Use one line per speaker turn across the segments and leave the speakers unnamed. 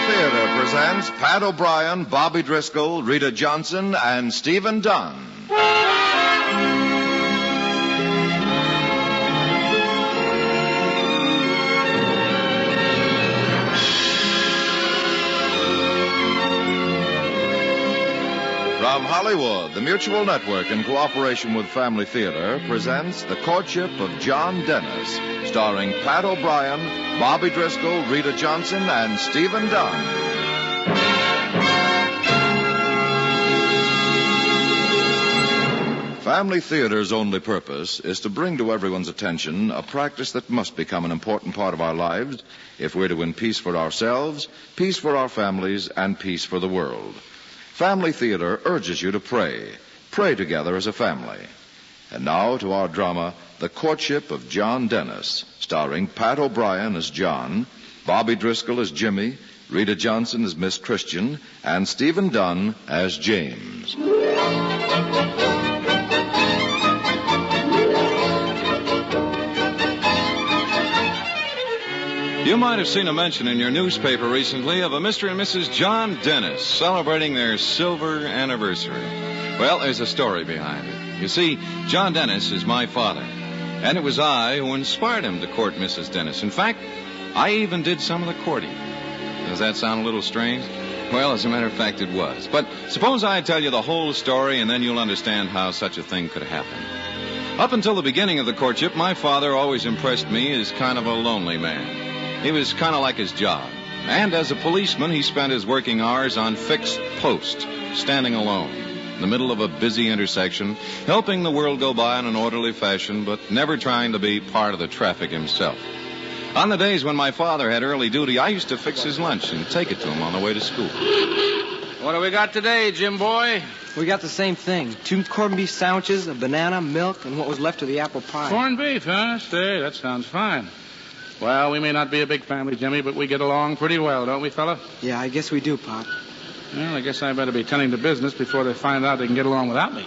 Theater presents Pat O'Brien, Bobby Driscoll, Rita Johnson, and Stephen Dunn. From Hollywood, the Mutual Network, in cooperation with Family Theater, presents The Courtship of John Dennis, starring Pat O'Brien, Bobby Driscoll, Rita Johnson, and Stephen Dunn. Family Theater's only purpose is to bring to everyone's attention a practice that must become an important part of our lives if we're to win peace for ourselves, peace for our families, and peace for the world. Family Theater urges you to pray. Pray together as a family. And now to our drama, The Courtship of John Dennis, starring Pat O'Brien as John, Bobby Driscoll as Jimmy, Rita Johnson as Miss Christian, and Stephen Dunn as James.
You might have seen a mention in your newspaper recently of a Mr. and Mrs. John Dennis celebrating their silver anniversary. Well, there's a story behind it. You see, John Dennis is my father, and it was I who inspired him to court Mrs. Dennis. In fact, I even did some of the courting. Does that sound a little strange? Well, as a matter of fact, it was. But suppose I tell you the whole story, and then you'll understand how such a thing could happen. Up until the beginning of the courtship, my father always impressed me as kind of a lonely man. He was kind of like his job. And as a policeman, he spent his working hours on fixed post, standing alone, in the middle of a busy intersection, helping the world go by in an orderly fashion, but never trying to be part of the traffic himself. On the days when my father had early duty, I used to fix his lunch and take it to him on the way to school.
What do we got today, Jim boy?
We got the same thing. 2 corned beef sandwiches, a banana, milk, and what was left of the apple pie.
Corned beef, huh? Say, that sounds fine. Well, we may not be a big family, Jimmy, but we get along pretty well, don't we, fella?
Yeah, I guess we do, Pop.
Well, I guess I better be tending to business before they find out they can get along without me.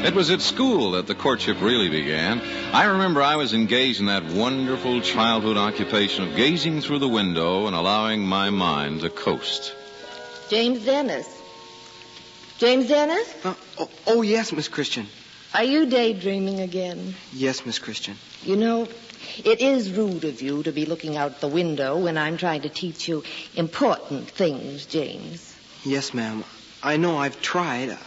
It was at school that the courtship really began. I remember I was engaged in that wonderful childhood occupation of gazing through the window and allowing my mind to coast.
James Dennis. James Dennis?
Oh, yes, Miss Christian.
Are you daydreaming again?
Yes, Miss Christian.
You know, it is rude of you to be looking out the window when I'm trying to teach you important things, James.
Yes, ma'am. I know I've tried.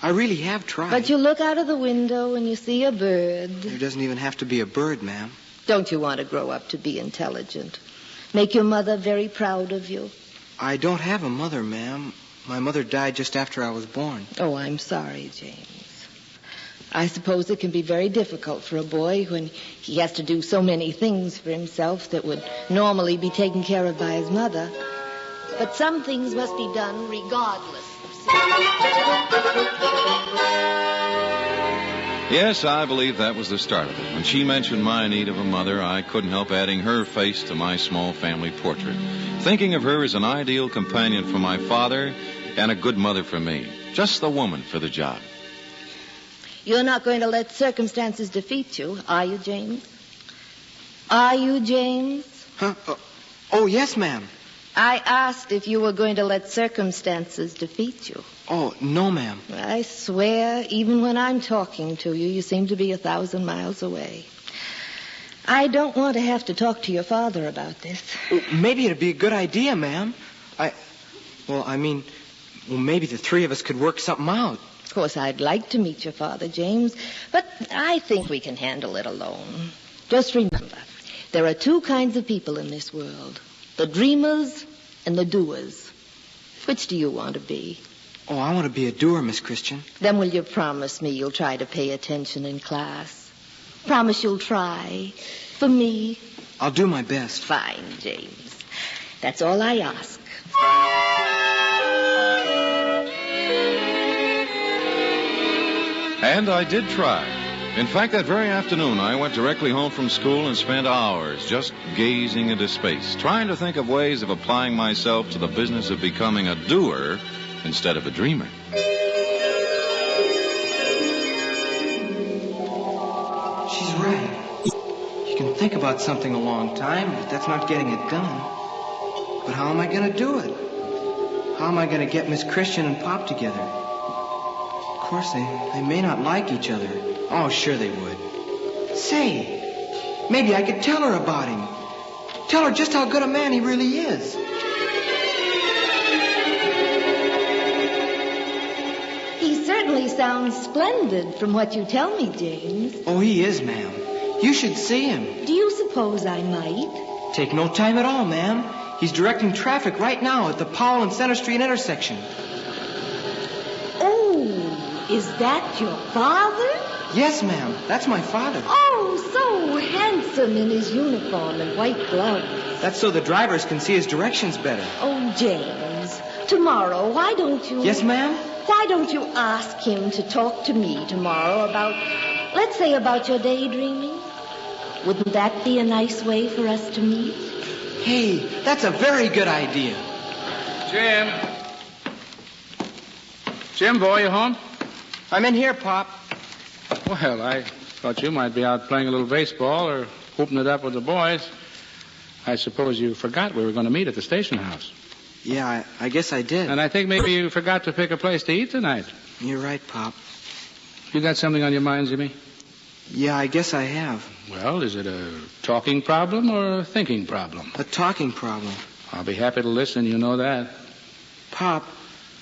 I really have tried.
But you look out of the window and you see a bird.
There doesn't even have to be a bird, ma'am.
Don't you want to grow up to be intelligent? Make your mother very proud of you?
I don't have a mother, ma'am. My mother died just after I was born.
Oh, I'm sorry, James. I suppose it can be very difficult for a boy when he has to do so many things for himself that would normally be taken care of by his mother. But some things must be done regardless of
Yes, I believe that was the start of it. When she mentioned my need of a mother, I couldn't help adding her face to my small family portrait, thinking of her as an ideal companion for my father and a good mother for me. Just the woman for the job.
You're not going to let circumstances defeat you, are you, James? Are you, James?
Huh? Oh, yes, ma'am.
I asked if you were going to let circumstances defeat you.
Oh, no, ma'am.
I swear, even when I'm talking to you, you seem to be 1,000 miles away. I don't want to have to talk to your father about this.
Maybe it'd be a good idea, ma'am. Maybe the 3 of us could work something out.
Of course, I'd like to meet your father, James, but I think we can handle it alone. Just remember, there are 2 kinds of people in this world, the dreamers and the doers. Which do you want to be?
Oh, I want to be a doer, Miss Christian.
Then will you promise me you'll try to pay attention in class? Promise you'll try. For me.
I'll do my best.
Fine, James. That's all I ask.
And I did try. In fact, that very afternoon, I went directly home from school and spent hours just gazing into space, trying to think of ways of applying myself to the business of becoming a doer instead of a dreamer.
right. You can think about something a long time, but that's not getting it done. But how am I going to do it? How am I going to get Miss Christian and Pop together? Of course, they may not like each other. Oh, sure they would. Say, maybe I could tell her about him. Tell her just how good a man he really is.
He certainly sounds splendid from what you tell me, James.
Oh, he is, ma'am. You should see him.
Do you suppose I might?
Take no time at all, ma'am. He's directing traffic right now at the Powell and Center Street intersection.
Oh, is that your father?
Yes, ma'am. That's my father.
Oh, so handsome in his uniform and white gloves.
That's so the drivers can see his directions better.
Oh, James, tomorrow, why don't you...
Yes, ma'am?
Why don't you ask him to talk to me tomorrow about, let's say, about your daydreaming? Wouldn't that be a nice way for us to meet?
Hey, that's a very good idea.
Jim. Jim, boy, you home?
I'm in here, Pop.
Well, I thought you might be out playing a little baseball or whooping it up with the boys. I suppose you forgot we were going to meet at the station house.
Yeah, I guess I did.
And I think maybe you forgot to pick a place to eat tonight.
You're right, Pop.
You got something on your mind, Jimmy?
Yeah, I guess I have.
Well, is it a talking problem or a thinking problem?
A talking problem.
I'll be happy to listen, you know that.
Pop,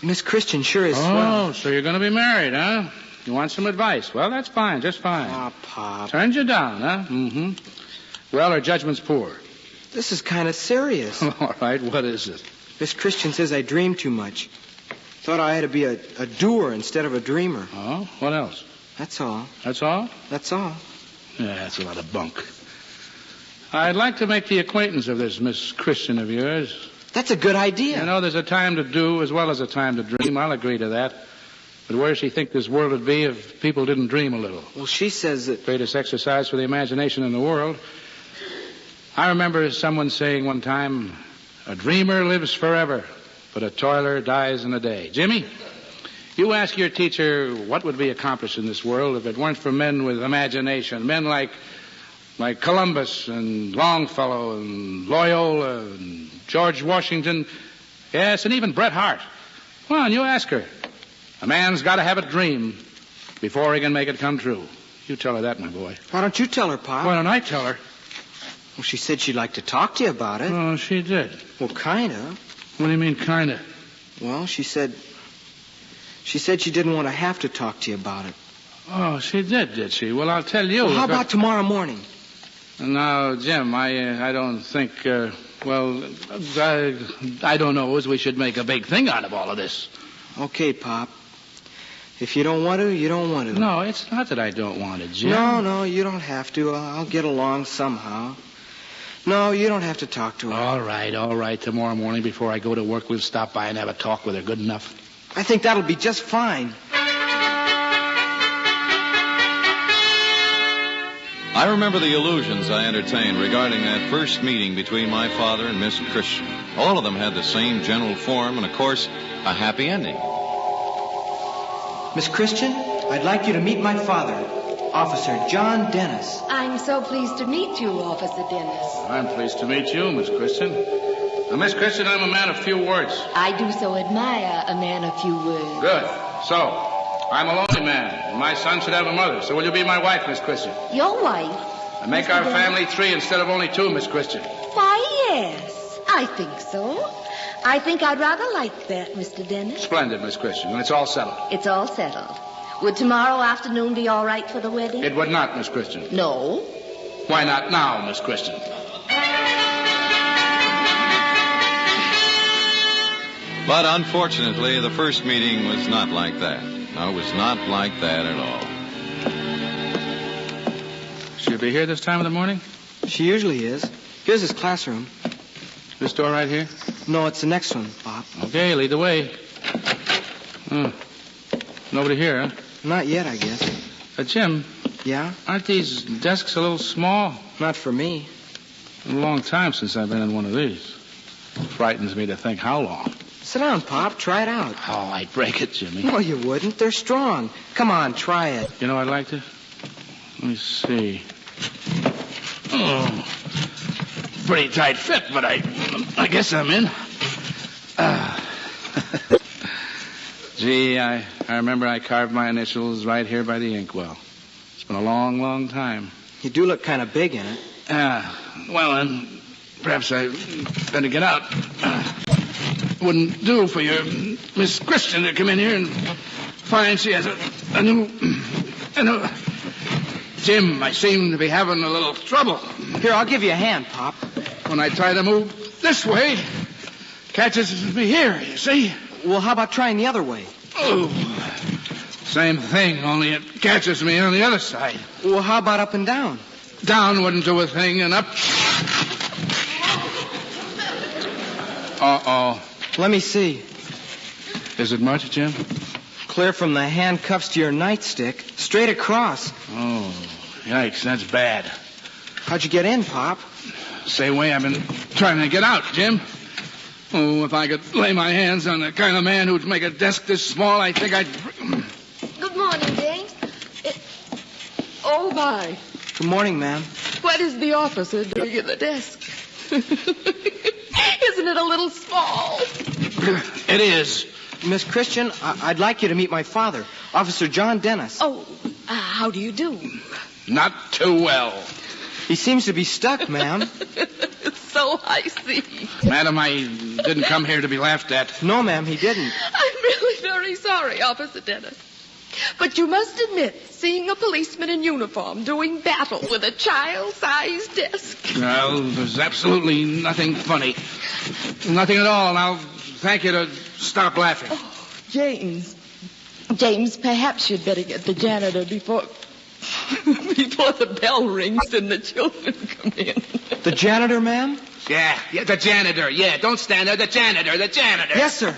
Miss Christian sure is swell.
Oh, so you're going to be married, huh? You want some advice? Well, that's fine, just fine.
Oh, Pop.
Turned you down, huh? Mm-hmm. Well, her judgment's poor.
This is kind of serious.
All right, what is it?
Miss Christian says I dream too much. Thought I had to be a doer instead of a dreamer.
Oh, what else?
That's all.
That's all?
That's all.
Yeah, that's a lot of bunk. I'd like to make the acquaintance of this Miss Christian of yours.
That's a good idea.
You know, there's a time to do as well as a time to dream. I'll agree to that. But where does she think this world would be if people didn't dream a little?
Well, she says that...
Greatest exercise for the imagination in the world. I remember someone saying one time, a dreamer lives forever, but a toiler dies in a day. Jimmy, you ask your teacher what would be accomplished in this world if it weren't for men with imagination, men like Columbus and Longfellow and Loyola and George Washington, yes, and even Bret Hart. Well, and you ask her. A man's got to have a dream before he can make it come true. You tell her that, my boy.
Why don't you tell her, Pop?
Why don't I tell her?
Well, she said she'd like to talk to you about it.
Oh, she did.
Well, kind of.
What do you mean, kind of?
Well, she said she didn't want to have to talk to you about it.
Oh, she did she? Well, I'll tell you.
Well, how about tomorrow morning?
Now, Jim, I don't think, I don't know as we should make a big thing out of all of this.
Okay, Pop. If you don't want to, you don't want to.
No, it's not that I don't want it, Jim.
No, you don't have to. I'll get along somehow. No, you don't have to talk to her.
All right. Tomorrow morning before I go to work, we'll stop by and have a talk with her. Good enough?
I think that'll be just fine.
I remember the illusions I entertained regarding that first meeting between my father and Miss Christian. All of them had the same general form and, of course, a happy ending.
Miss Christian, I'd like you to meet my father, Officer John Dennis.
I'm so pleased to meet you, Officer Denis.
I'm pleased to meet you, Miss Christian. Now, Miss Christian, I'm a man of few words.
I do so admire a man of few words.
Good. So, I'm a lonely man, and my son should have a mother. So will you be my wife, Miss Christian?
Your wife?
And make our family 3 instead of only 2, Miss Christian.
Why, yes. I think so. I think I'd rather like that, Mr. Denis.
Splendid, Miss Christian. And it's all settled.
It's all settled. Would tomorrow afternoon be all right for the wedding?
It would not, Miss Christian.
No.
Why not now, Miss Christian?
But unfortunately, the first meeting was not like that. No, it was not like that at all.
She'll be here this time of the morning?
She usually is. Here's his classroom.
This door right here?
No, it's the next one, Pop.
Okay, lead the way. Nobody here, huh?
Not yet, I guess.
Jim.
Yeah?
Aren't these desks a little small?
Not for me.
A long time since I've been in one of these. Frightens me to think how long.
Sit down, Pop. Try it out.
Oh, I'd break it, Jimmy.
No, you wouldn't. They're strong. Come on, try it.
You know I'd like to? Let me see. Oh, pretty tight fit, but I guess I'm in. Gee, I remember I carved my initials right here by the inkwell. It's been a long, long time.
You do look kind of big in it.
Well, then, perhaps I better get out. Wouldn't do for your Miss Christian to come in here and find she has a new... Jim, I seem to be having a little trouble.
Here, I'll give you a hand, Pop.
When I try to move this way, catches me here, you see?
Well, how about trying the other way?
Oh, same thing, only it catches me on the other side.
Well, how about up and down?
Down wouldn't do a thing, and up... Uh-oh.
Let me see.
Is it much, Jim?
Clear from the handcuffs to your nightstick, straight across.
Oh, yikes, that's bad.
How'd you get in, Pop?
Same way I've been trying to get out, Jim. Oh, if I could lay my hands on the kind of man who'd make a desk this small, I think I'd...
Good morning, James. Oh, my.
Good morning, ma'am.
What is the officer doing at the desk? Isn't it a little small?
It is.
Miss Christian, I'd like you to meet my father, Officer John Dennis.
Oh, how do you do?
Not too well.
He seems to be stuck, ma'am.
So I see.
Madam, I didn't come here to be laughed at.
No, ma'am, he didn't.
I'm really very sorry, Officer Dennis. But you must admit, seeing a policeman in uniform doing battle with a child-sized desk.
Well, there's absolutely nothing funny. Nothing at all. Now, thank you to stop laughing.
Oh, James, perhaps you'd better get the janitor before the bell rings and the children come in.
The janitor, ma'am?
Yeah, the janitor. Yeah, don't stand there. The janitor.
Yes, sir.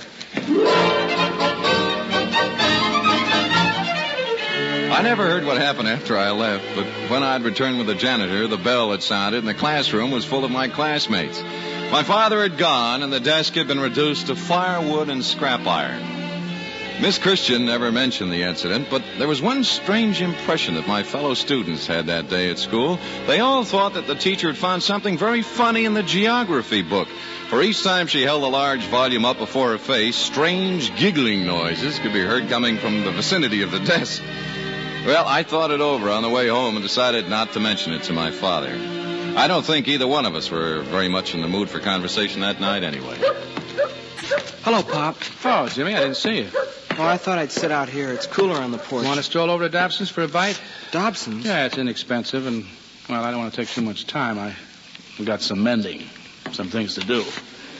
I never heard what happened after I left, but when I'd returned with the janitor, the bell had sounded and the classroom was full of my classmates. My father had gone and the desk had been reduced to firewood and scrap iron. Miss Christian never mentioned the incident, but there was one strange impression that my fellow students had that day at school. They all thought that the teacher had found something very funny in the geography book. For each time she held a large volume up before her face, strange giggling noises could be heard coming from the vicinity of the desk. Well, I thought it over on the way home and decided not to mention it to my father. I don't think either one of us were very much in the mood for conversation that night anyway.
Hello, Pop.
Oh, Jimmy, I didn't see you.
Oh, I thought I'd sit out here. It's cooler on the porch.
Want to stroll over to Dobson's for a bite?
Dobson's?
Yeah, it's inexpensive, and, well, I don't want to take too much time. I've got some mending, some things to do.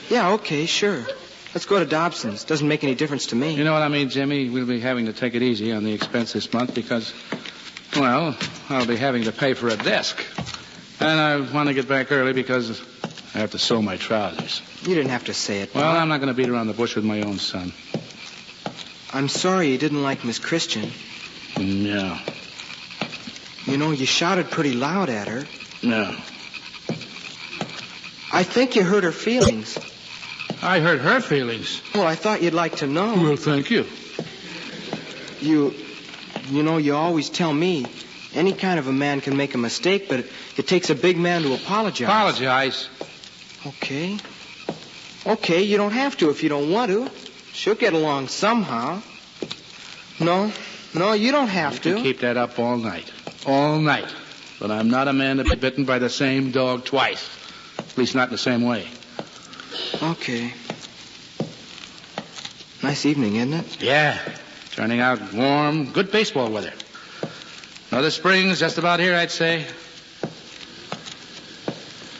Yeah, okay, sure. Let's go to Dobson's. Doesn't make any difference to me.
You know what I mean, Jimmy? We'll be having to take it easy on the expense this month because, well, I'll be having to pay for a desk. And I want to get back early because I have to sew my trousers.
You didn't have to say it, Pop.
Well, I'm not going to beat around the bush with my own son.
I'm sorry you didn't like Miss Christian.
No.
You know, you shouted pretty loud at her.
No.
I think you hurt her feelings.
I hurt her feelings.
Well, I thought you'd like to know.
Well, thank you.
You know, you always tell me any kind of a man can make a mistake, but it takes a big man to apologize.
Apologize?
Okay. Okay, you don't have to if you don't want to. She'll get along somehow. No, you don't have to.
You can keep that up all night. All night. But I'm not a man to be bitten by the same dog twice. At least not in the same way.
Okay. Nice evening, isn't it?
Yeah. Turning out warm, good baseball weather. Another spring's just about here, I'd say.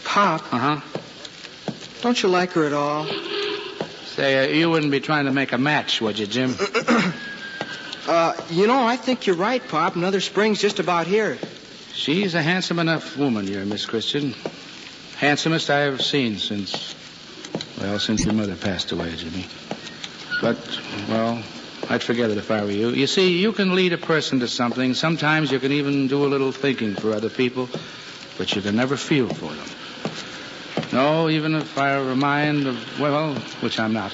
Pop.
Uh-huh.
Don't you like her at all?
Say, you wouldn't be trying to make a match, would you, Jim?
You know, I think you're right, Pop. Another spring's just about here.
She's a handsome enough woman, your Miss Christian. Handsomest I ever seen since your mother passed away, Jimmy. But, well, I'd forget it if I were you. You see, you can lead a person to something. Sometimes you can even do a little thinking for other people, but you can never feel for them. No, even if I were a mind of, well, which I'm not.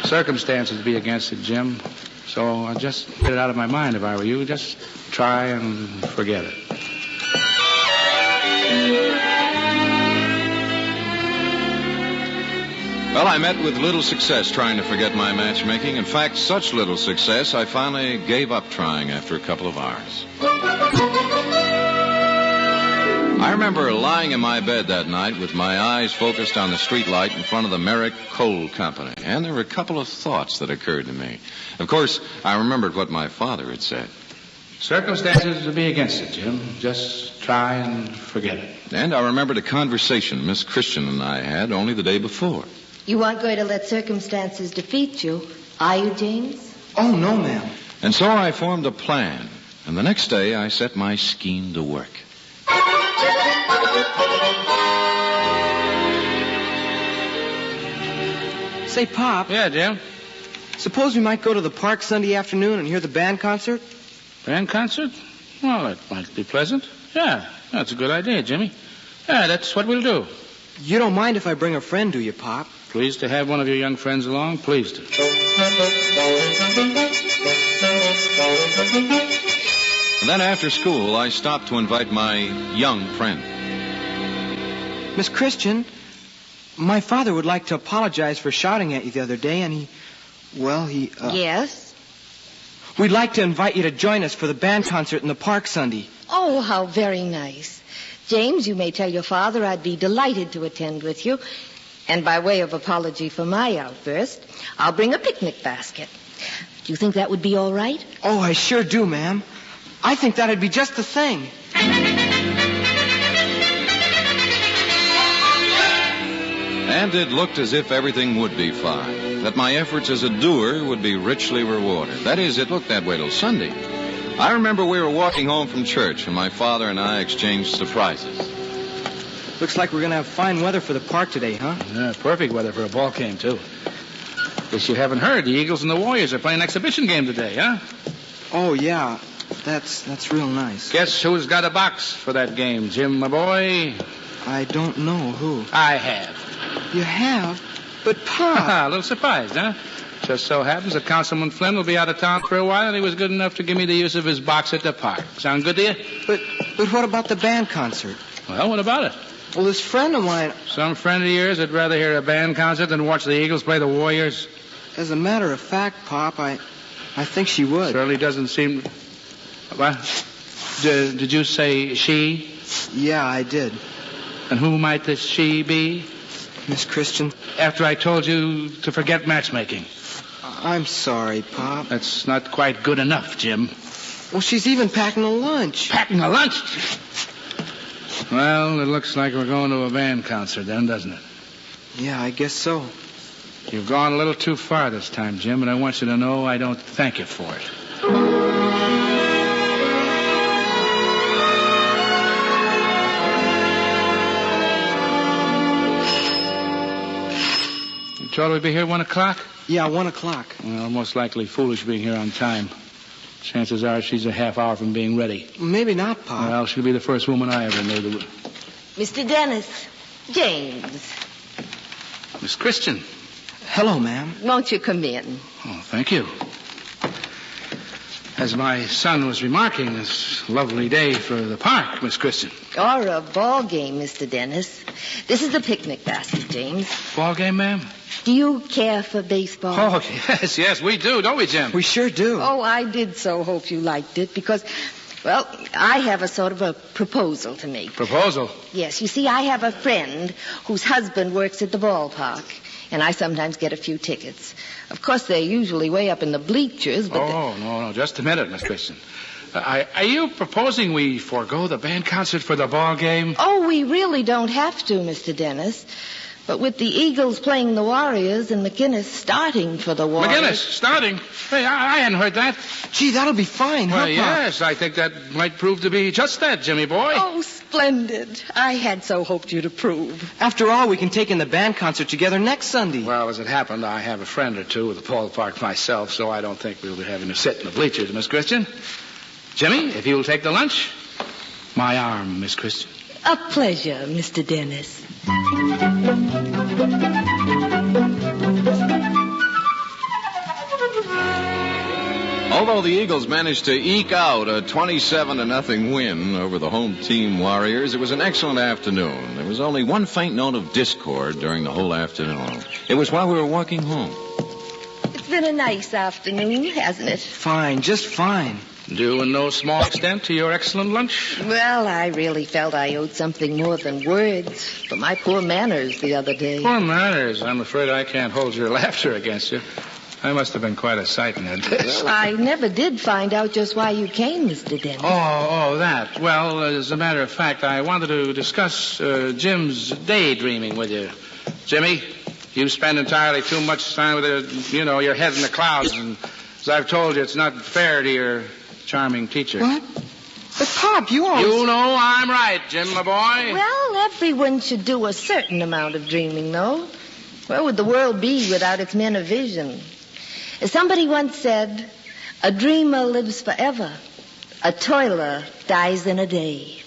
Circumstances would be against it, Jim. So I'd just get it out of my mind if I were you. Just try and forget it.
Well, I met with little success trying to forget my matchmaking. In fact, such little success, I finally gave up trying after a couple of hours. I remember lying in my bed that night with my eyes focused on the street light in front of the Merrick Coal Company. And there were a couple of thoughts that occurred to me. Of course, I remembered what my father had said.
Circumstances would be against it, Jim. Just try and forget it.
And I remembered a conversation Miss Christian and I had only the day before.
You aren't going to let circumstances defeat you, are you, James?
Oh, no, ma'am.
And so I formed a plan. And the next day, I set my scheme to work.
Say, Pop.
Yeah, Jim?
Suppose we might go to the park Sunday afternoon and hear the band concert?
Band concert? Well, that might be pleasant. Yeah, that's a good idea, Jimmy. Yeah, that's what we'll do.
You don't mind if I bring a friend, do you, Pop?
Pleased to have one of your young friends along. Pleased to.
And then after school, I stopped to invite my young friend.
Miss Christian, my father would like to apologize for shouting at you the other day, and he...
Yes?
We'd like to invite you to join us for the band concert in the park Sunday.
Oh, how very nice. James, you may tell your father I'd be delighted to attend with you. And by way of apology for my outburst, I'll bring a picnic basket. Do you think that would be all right?
Oh, I sure do, ma'am. I think that'd be just the thing.
And it looked as if everything would be fine, that my efforts as a doer would be richly rewarded. That is, it looked that way till Sunday. I remember we were walking home from church, and my father and I exchanged surprises.
Looks like we're going to have fine weather for the park today, huh?
Yeah, perfect weather for a ball game, too. Guess you haven't heard. The Eagles and the Warriors are playing an exhibition game today, huh?
Oh, yeah. That's real nice.
Guess who's got a box for that game, Jim, my boy?
I don't know who.
I have.
You have? But, Pa...
A little surprised, huh? Just so happens that Councilman Flynn will be out of town for a while, and he was good enough to give me the use of his box at the park. Sound good to you?
But what about the band concert?
Well, what about it?
Well, this friend of mine...
Some friend of yours would rather hear a band concert than watch the Eagles play the Warriors?
As a matter of fact, Pop, I think she would.
Certainly doesn't seem... What? Did you say she?
Yeah, I did.
And who might this she be?
Miss Christian.
After I told you to forget matchmaking.
I'm sorry, Pop.
That's not quite good enough, Jim.
Well, she's even packing a lunch.
Packing a lunch? Well, it looks like we're going to a band concert then, doesn't it?
Yeah, I guess so.
You've gone a little too far this time, Jim, and I want you to know I don't thank you for it. You told her we'd be here 1 o'clock?
Yeah, 1 o'clock.
Well, most likely foolish being here on time. Chances are she's a half hour from being ready.
Maybe not, Pop.
Well, she'll be the first woman I ever knew that...
Mr. Denis. James.
Miss Christian.
Hello, ma'am.
Won't you come in?
Oh, thank you. As my son was remarking, this lovely day for the park, Miss Christian.
Or a ball game, Mr. Denis. This is the picnic basket, James.
Ball game, ma'am?
Do you care for baseball?
Oh, yes, we do, don't we, Jim?
We sure do.
Oh, I did so hope you liked it because, well, I have a sort of a proposal to make.
Proposal?
Yes, you see, I have a friend whose husband works at the ballpark, and I sometimes get a few tickets. Of course, they're usually way up in the bleachers, but...
Oh, no, just a minute, Miss Christian. Are you proposing we forego the band concert for the ball game?
Oh, we really don't have to, Mr. Denis. But with the Eagles playing the Warriors and McGinnis starting for the Warriors...
McGinnis starting? Hey, I hadn't heard that.
Gee, that'll be fine, huh,
Well,
Pop?
yes, I think that might prove to be just that, Jimmy boy.
Oh, splendid. I had so hoped you'd approve.
After all, we can take in the band concert together next Sunday.
Well, as it happened, I have a friend or two at the ballpark myself, so I don't think we'll be having to sit in the bleachers, Miss Christian. Jimmy, if you'll take the lunch. My arm, Miss Christian.
A pleasure, Mr. Denis.
Although the Eagles managed to eke out a 27-0 win over the home team Warriors, it was an excellent afternoon. There was only one faint note of discord during the whole afternoon. It was while we were walking home.
It's been a nice afternoon, hasn't it?
Fine, just fine.
Due in no small extent to your excellent lunch.
Well, I really felt I owed something more than words for my poor manners the other day.
Poor manners. I'm afraid I can't hold your laughter against you. I must have been quite a sight in that dish.
Well, I never did find out just why you came, Mr. Denis.
Oh, that. Well, as a matter of fact, I wanted to discuss Jim's daydreaming with you. Jimmy, you spend entirely too much time with your head in the clouds. And as I've told you, it's not fair to your charming teacher.
What? But, Pop, you always...
You know I'm right, Jim, my boy.
Well, everyone should do a certain amount of dreaming, though. Where would the world be without its men of vision? As somebody once said, a dreamer lives forever. A toiler dies in a day.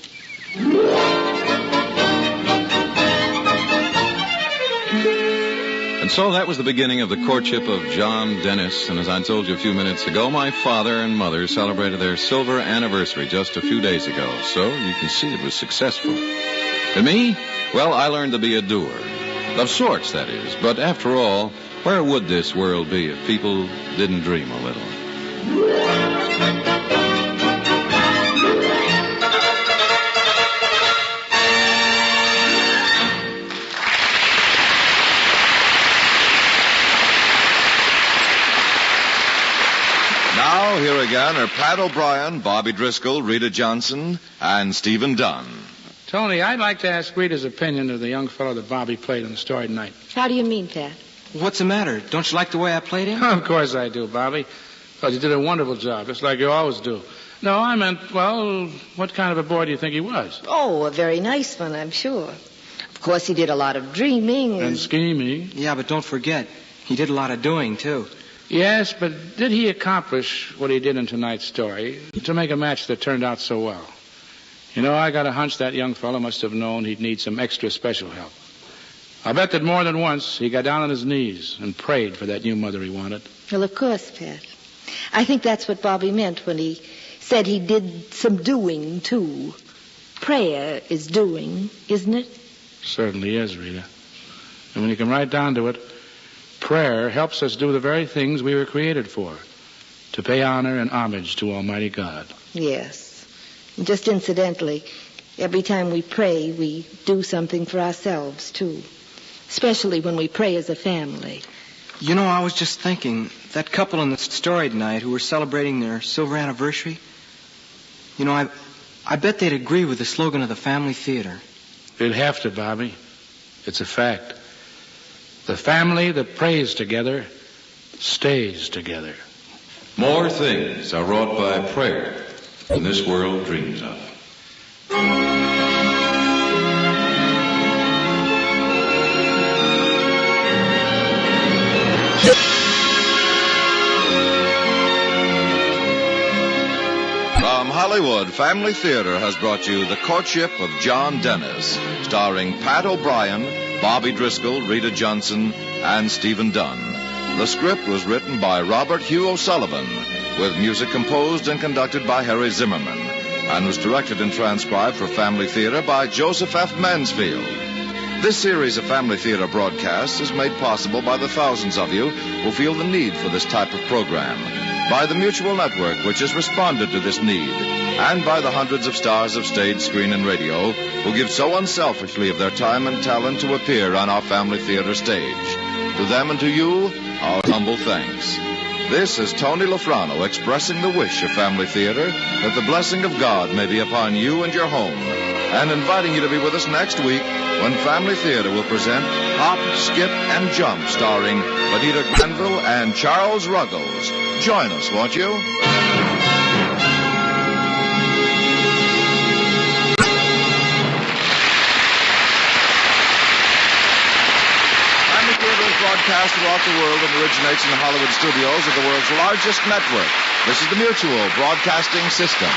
And so that was the beginning of the courtship of John Dennis. And as I told you a few minutes ago, my father and mother celebrated their silver anniversary just a few days ago. So you can see it was successful. To me, well, I learned to be a doer. Of sorts, that is. But after all, where would this world be if people didn't dream a little?
Now, here again are Pat O'Brien, Bobby Driscoll, Rita Johnson, and Stephen Dunn.
Tony, I'd like to ask Rita's opinion of the young fellow that Bobby played in the story tonight.
How do you mean, Pat?
What's the matter? Don't you like the way I played him?
Of course I do, Bobby. Well, you did a wonderful job, just like you always do. No, I meant, well, what kind of a boy do you think he was?
Oh, a very nice one, I'm sure. Of course, he did a lot of dreaming.
And scheming.
Yeah, but don't forget, he did a lot of doing, too.
Yes, but did he accomplish what he did in tonight's story to make a match that turned out so well? You know, I got a hunch that young fellow must have known he'd need some extra special help. I bet that more than once he got down on his knees and prayed for that new mother he wanted.
Well, of course, Pat. I think that's what Bobby meant when he said he did some doing, too. Prayer is doing, isn't it?
Certainly is, Rita. And when you come right down to it, prayer helps us do the very things we were created for, to pay honor and homage to Almighty God.
Yes. And just incidentally, every time we pray, we do something for ourselves, too. Especially when we pray as a family.
You know, I was just thinking, that couple in the story tonight who were celebrating their silver anniversary, you know, I bet they'd agree with the slogan of the family theater.
They'd have to, Bobby. It's a fact. The family that prays together stays together.
More things are wrought by prayer than this world dreams of.
From Hollywood, Family Theater has brought you The Courtship of John Dennis, starring Pat O'Brien, Bobby Driscoll, Rita Johnson, and Stephen Dunn. The script was written by Robert Hugh O'Sullivan, with music composed and conducted by Harry Zimmerman, and was directed and transcribed for Family Theater by Joseph F. Mansfield. This series of Family Theater broadcasts is made possible by the thousands of you who feel the need for this type of program, by the Mutual Network, which has responded to this need, and by the hundreds of stars of stage, screen, and radio who give so unselfishly of their time and talent to appear on our Family Theater stage. To them and to you, our humble thanks. This is Tony Lafrano expressing the wish of Family Theater that the blessing of God may be upon you and your home, and inviting you to be with us next week when Family Theater will present Hop, Skip, and Jump, starring Benita Granville and Charles Ruggles. Join us, won't you? Family Theater is broadcast throughout the world and originates in the Hollywood studios of the world's largest network. This is the Mutual Broadcasting System.